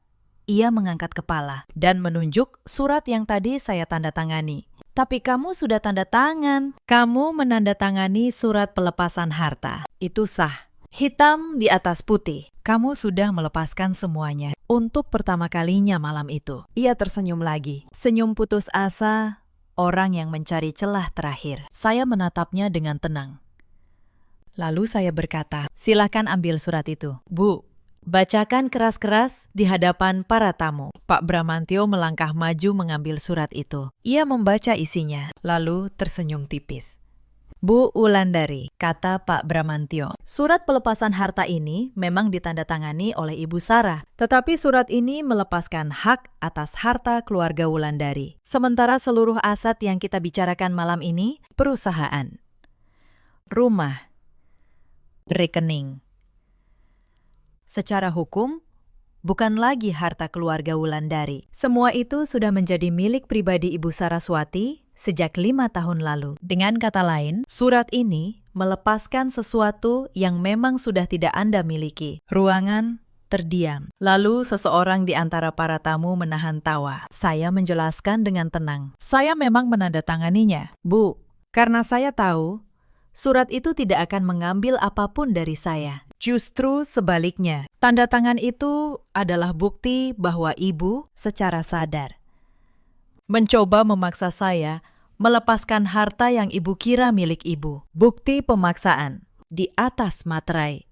ia mengangkat kepala dan menunjuk surat yang tadi saya tanda tangani. Tapi kamu sudah tanda tangan. Kamu menandatangani surat pelepasan harta. Itu sah. Hitam di atas putih. Kamu sudah melepaskan semuanya. Untuk pertama kalinya malam itu. Ia tersenyum lagi. Senyum putus asa, orang yang mencari celah terakhir. Saya menatapnya dengan tenang. Lalu saya berkata, silakan ambil surat itu. Bu, bacakan keras-keras di hadapan para tamu. Pak Bramantio melangkah maju mengambil surat itu. Ia membaca isinya, lalu tersenyum tipis. Bu Wulandari, kata Pak Bramantio, surat pelepasan harta ini memang ditandatangani oleh Ibu Sarah. Tetapi surat ini melepaskan hak atas harta keluarga Wulandari. Sementara seluruh aset yang kita bicarakan malam ini, perusahaan, rumah, rekening. Secara hukum, bukan lagi harta keluarga Wulandari. Semua itu sudah menjadi milik pribadi Ibu Saraswati sejak 5 tahun lalu. Dengan kata lain, surat ini melepaskan sesuatu yang memang sudah tidak Anda miliki. Ruangan terdiam. Lalu seseorang di antara para tamu menahan tawa. Saya menjelaskan dengan tenang. Saya memang menandatanganinya. Bu, karena saya tahu surat itu tidak akan mengambil apapun dari saya. Justru sebaliknya, tanda tangan itu adalah bukti bahwa ibu secara sadar mencoba memaksa saya melepaskan harta yang ibu kira milik ibu. Bukti pemaksaan di atas materai.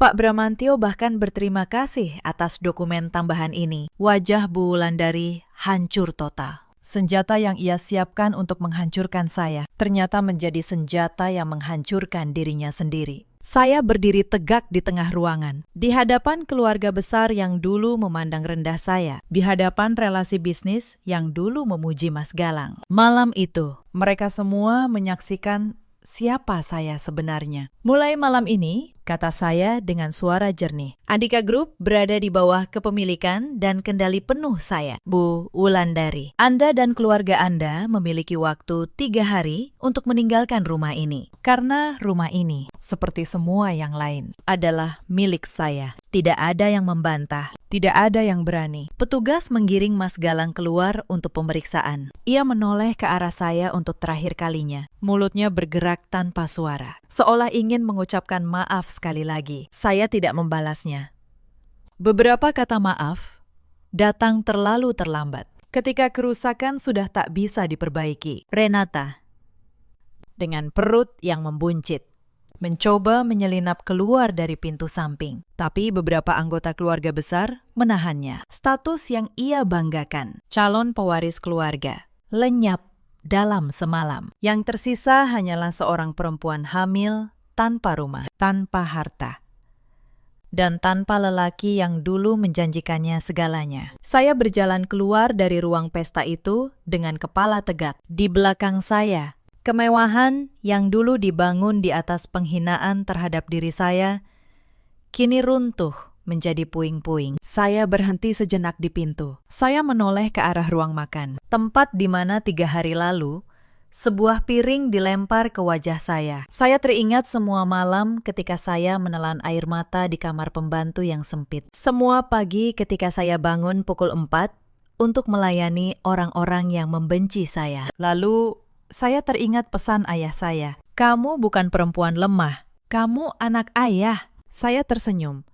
Pak Bramantio bahkan berterima kasih atas dokumen tambahan ini. Wajah Bu Wulandari hancur total. Senjata yang ia siapkan untuk menghancurkan saya ternyata menjadi senjata yang menghancurkan dirinya sendiri. Saya berdiri tegak di tengah ruangan, di hadapan keluarga besar yang dulu memandang rendah saya, di hadapan relasi bisnis yang dulu memuji Mas Galang. Malam itu, mereka semua menyaksikan siapa saya sebenarnya. Mulai malam ini, kata saya dengan suara jernih, Andika Group berada di bawah kepemilikan dan kendali penuh saya, Bu Wulandari. Anda dan keluarga Anda memiliki waktu 3 hari untuk meninggalkan rumah ini. Karena rumah ini, seperti semua yang lain, adalah milik saya. Tidak ada yang membantah, tidak ada yang berani. Petugas menggiring Mas Galang keluar untuk pemeriksaan. Ia menoleh ke arah saya untuk terakhir kalinya. Mulutnya bergerak tanpa suara, seolah ingin mengucapkan maaf sekali lagi. Saya tidak membalasnya. Beberapa kata maaf datang terlalu terlambat. Ketika kerusakan sudah tak bisa diperbaiki. Renata, dengan perut yang membuncit, mencoba menyelinap keluar dari pintu samping. Tapi beberapa anggota keluarga besar menahannya. Status yang ia banggakan, calon pewaris keluarga, lenyap dalam semalam. Yang tersisa hanyalah seorang perempuan hamil, tanpa rumah, tanpa harta, dan tanpa lelaki yang dulu menjanjikannya segalanya. Saya berjalan keluar dari ruang pesta itu dengan kepala tegak. Di belakang saya, kemewahan yang dulu dibangun di atas penghinaan terhadap diri saya, kini runtuh menjadi puing-puing. Saya berhenti sejenak di pintu. Saya menoleh ke arah ruang makan, tempat di mana 3 hari lalu, sebuah piring dilempar ke wajah saya. Saya teringat semua malam ketika saya menelan air mata di kamar pembantu yang sempit. Semua pagi ketika saya bangun pukul 4 untuk melayani orang-orang yang membenci saya. Lalu, saya teringat pesan ayah saya. Kamu bukan perempuan lemah, kamu anak ayah. Saya tersenyum.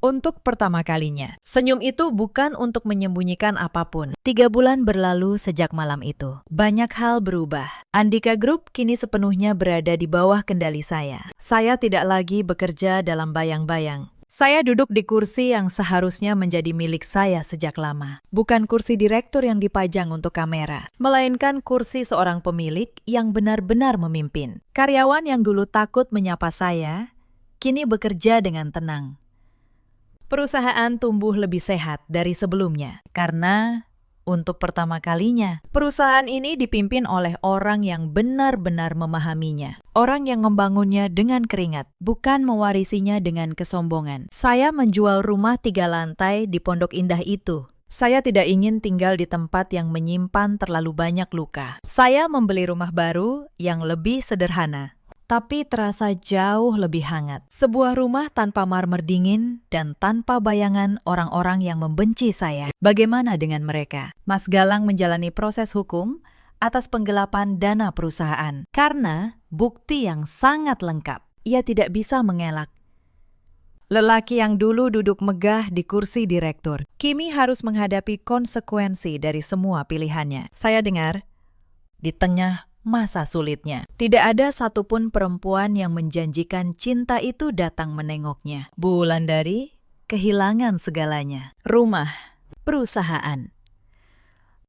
Untuk pertama kalinya. Senyum itu bukan untuk menyembunyikan apapun. 3 bulan berlalu sejak malam itu. Banyak hal berubah. Andika Group kini sepenuhnya berada di bawah kendali saya. Saya tidak lagi bekerja dalam bayang-bayang. Saya duduk di kursi yang seharusnya menjadi milik saya sejak lama. Bukan kursi direktur yang dipajang untuk kamera, melainkan kursi seorang pemilik yang benar-benar memimpin. Karyawan yang dulu takut menyapa saya, kini bekerja dengan tenang. Perusahaan tumbuh lebih sehat dari sebelumnya karena untuk pertama kalinya. Perusahaan ini dipimpin oleh orang yang benar-benar memahaminya. Orang yang membangunnya dengan keringat, bukan mewarisinya dengan kesombongan. Saya menjual rumah 3 lantai di Pondok Indah itu. Saya tidak ingin tinggal di tempat yang menyimpan terlalu banyak luka. Saya membeli rumah baru yang lebih sederhana, tapi terasa jauh lebih hangat. Sebuah rumah tanpa marmer dingin dan tanpa bayangan orang-orang yang membenci saya. Bagaimana dengan mereka? Mas Galang menjalani proses hukum atas penggelapan dana perusahaan karena bukti yang sangat lengkap. Ia tidak bisa mengelak. Lelaki yang dulu duduk megah di kursi direktur, kini harus menghadapi konsekuensi dari semua pilihannya. Saya dengar, di tengah masa sulitnya, tidak ada satupun perempuan yang menjanjikan cinta itu datang menengoknya. Bu Wulandari kehilangan segalanya. Rumah, perusahaan,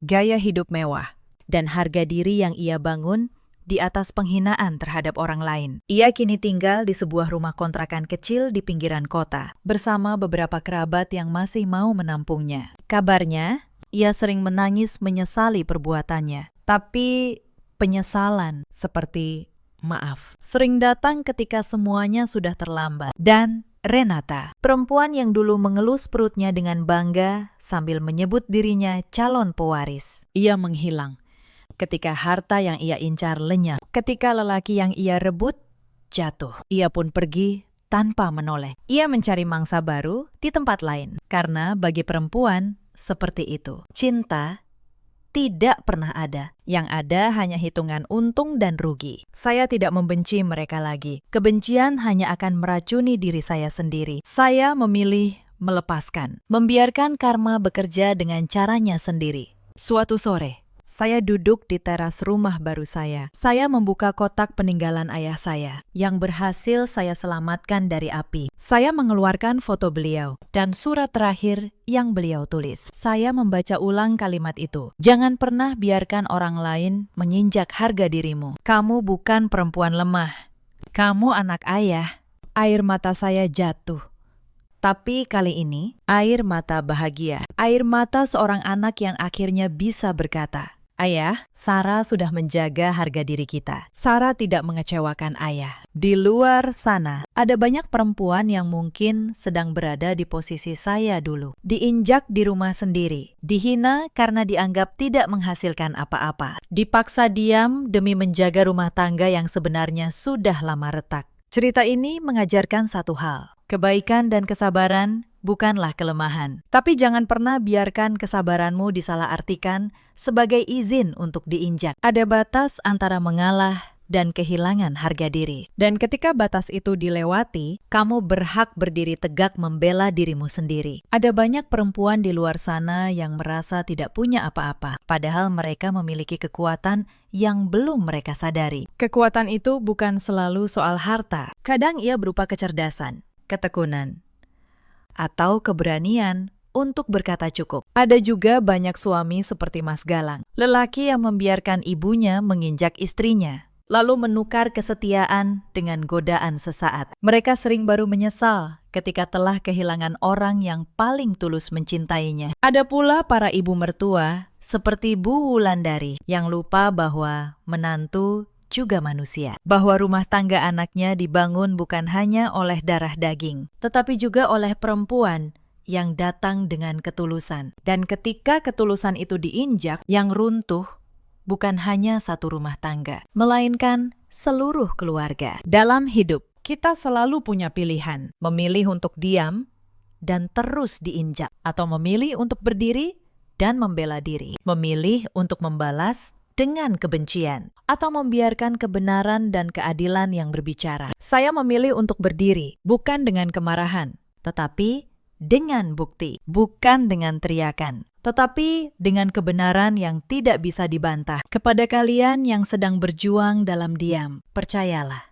gaya hidup mewah, dan harga diri yang ia bangun di atas penghinaan terhadap orang lain. Ia kini tinggal di sebuah rumah kontrakan kecil di pinggiran kota, bersama beberapa kerabat yang masih mau menampungnya. Kabarnya, ia sering menangis menyesali perbuatannya. Tapi penyesalan seperti maaf sering datang ketika semuanya sudah terlambat. Dan Renata, perempuan yang dulu mengelus perutnya dengan bangga sambil menyebut dirinya calon pewaris. Ia menghilang ketika harta yang ia incar lenyap, ketika lelaki yang ia rebut jatuh. Ia pun pergi tanpa menoleh. Ia mencari mangsa baru di tempat lain. Karena bagi perempuan seperti itu, cinta tidak pernah ada. Yang ada hanya hitungan untung dan rugi. Saya tidak membenci mereka lagi. Kebencian hanya akan meracuni diri saya sendiri. Saya memilih melepaskan, membiarkan karma bekerja dengan caranya sendiri. Suatu sore, saya duduk di teras rumah baru saya. Saya membuka kotak peninggalan ayah saya yang berhasil saya selamatkan dari api. Saya mengeluarkan foto beliau dan surat terakhir yang beliau tulis. Saya membaca ulang kalimat itu. Jangan pernah biarkan orang lain menginjak harga dirimu. Kamu bukan perempuan lemah. Kamu anak ayah. Air mata saya jatuh. Tapi kali ini, air mata bahagia. Air mata seorang anak yang akhirnya bisa berkata, "Ayah, Sarah sudah menjaga harga diri kita. Sarah tidak mengecewakan ayah." Di luar sana, ada banyak perempuan yang mungkin sedang berada di posisi saya dulu. Diinjak di rumah sendiri, dihina karena dianggap tidak menghasilkan apa-apa, dipaksa diam demi menjaga rumah tangga yang sebenarnya sudah lama retak. Cerita ini mengajarkan satu hal. Kebaikan dan kesabaran bukanlah kelemahan. Tapi jangan pernah biarkan kesabaranmu disalahartikan sebagai izin untuk diinjak. Ada batas antara mengalah dan kehilangan harga diri. Dan ketika batas itu dilewati, kamu berhak berdiri tegak membela dirimu sendiri. Ada banyak perempuan di luar sana yang merasa tidak punya apa-apa, padahal mereka memiliki kekuatan yang belum mereka sadari. Kekuatan itu bukan selalu soal harta. Kadang ia berupa kecerdasan, ketekunan, atau keberanian untuk berkata cukup. Ada juga banyak suami seperti Mas Galang, lelaki yang membiarkan ibunya menginjak istrinya, lalu menukar kesetiaan dengan godaan sesaat. Mereka sering baru menyesal ketika telah kehilangan orang yang paling tulus mencintainya. Ada pula para ibu mertua seperti Bu Wulandari yang lupa bahwa menantu juga manusia, bahwa rumah tangga anaknya dibangun bukan hanya oleh darah daging, tetapi juga oleh perempuan yang datang dengan ketulusan. Dan ketika ketulusan itu diinjak, yang runtuh bukan hanya satu rumah tangga, melainkan seluruh keluarga. Dalam hidup, kita selalu punya pilihan, memilih untuk diam dan terus diinjak, atau memilih untuk berdiri dan membela diri, memilih untuk membalas dengan kebencian, atau membiarkan kebenaran dan keadilan yang berbicara. Saya memilih untuk berdiri, bukan dengan kemarahan, tetapi dengan bukti, bukan dengan teriakan, tetapi dengan kebenaran yang tidak bisa dibantah. Kepada kalian yang sedang berjuang dalam diam, percayalah,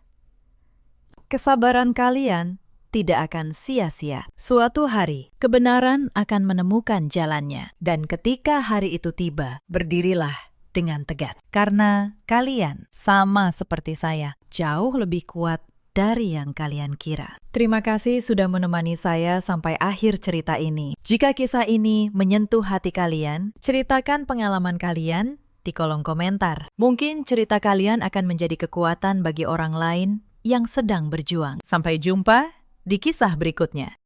kesabaran kalian tidak akan sia-sia. Suatu hari, kebenaran akan menemukan jalannya. Dan ketika hari itu tiba, berdirilah dengan tegar. Karena kalian, sama seperti saya, jauh lebih kuat dari yang kalian kira. Terima kasih sudah menemani saya sampai akhir cerita ini. Jika kisah ini menyentuh hati kalian, ceritakan pengalaman kalian di kolom komentar. Mungkin cerita kalian akan menjadi kekuatan bagi orang lain yang sedang berjuang. Sampai jumpa di kisah berikutnya.